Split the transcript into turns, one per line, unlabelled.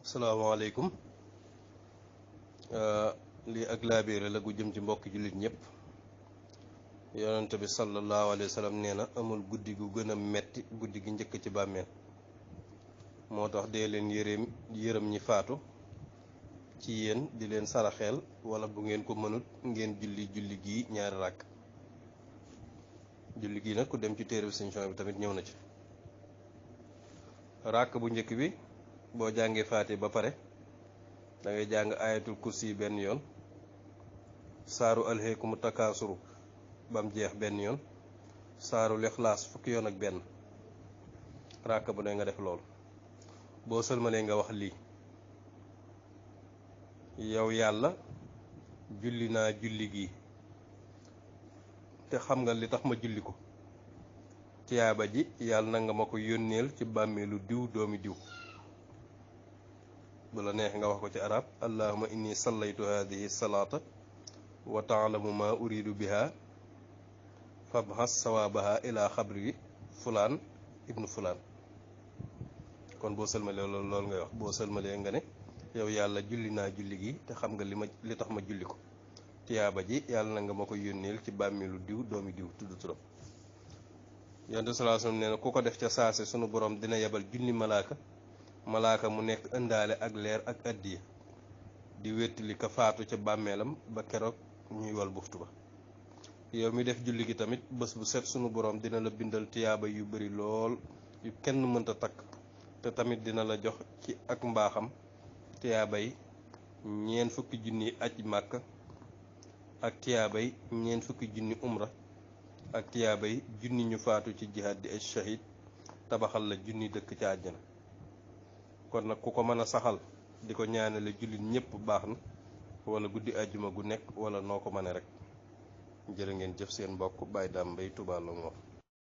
salaamaaleykum. lii ak laabiire la gu jëm ci mbokki jullit ñëpp. yonent bi sallallahu alayhi wa sallam nee na amul guddi gu gën a metti guddi gi njëkk ci bàmmeel. moo tax dee leen yërëm ñi faatu ci yéen di leen saraxeel wala bu ngeen ko mënut ngeen julli gii ñaari ràkk. julli gii nag ku dem ci téere bi tamit ñëw na ci. ràkk bu njëkk bi boo jàngee faati ba pare da ngay jàng ayatul kursi benn yoon, saaru alhaykumu takaasuru bam jeex benn yoon, saaru lixlaas fukki yoon ak benn. ràkk bu ne nga def loolu. boo sëlmalee nga wax lii: yow yàlla julli naa julli gi te xam nga li tax ma julli ko. tiyaaba ji yàlla na nga ma ko yónneel ci bàmmeelu diw doomi diw. bu la neex nga wax ko ci arab: allahumma inni sallaytu hadihi salaata wa taalamu ma uridu biha fabhas sawabaha ila xabri fulaan ibnu fulaan. kon boo sëlmalee loolu ngay wax. boo sëlmalee nga ne yow yàlla julli naa julli gi te xam nga li tax ma julli ko. tiyaaba ji yàlla na nga ma ko yónneel ci bàmmeelu diw doomi diw, tudd turam. yonent sallallahu alayhi wasallam nee na ku ko def ca saase sunu borom dina yebal junni malaaka mu nekk ëndaale ak leer ak addiya di wéttali ka faatu ca bàmmeelam ba keroog ñuy wal buftu ba. yow mi def julli gi tamit bés bu set sunu borom dina la bindal tiyaaba yu bari lool yu kenn mënta takk, te tamit dina la jox ci ak mbaaxam tiyaabay 40 junni aj màkk ak tiyaabay 40 junni umra ak tiyaabay junni ñu faatu ci jihaad di ay shahid, tabaxal la junni dëkk ca àjjana. kon nag ku ko mën a saxal di ko ñaanale jullit ñëpp baax na, wala guddi àjjuma gu nekk wala noo ko mëne rek. jërë ngeen jëf. seen mbokk Baye Dame Mbaye, Touba Longhor.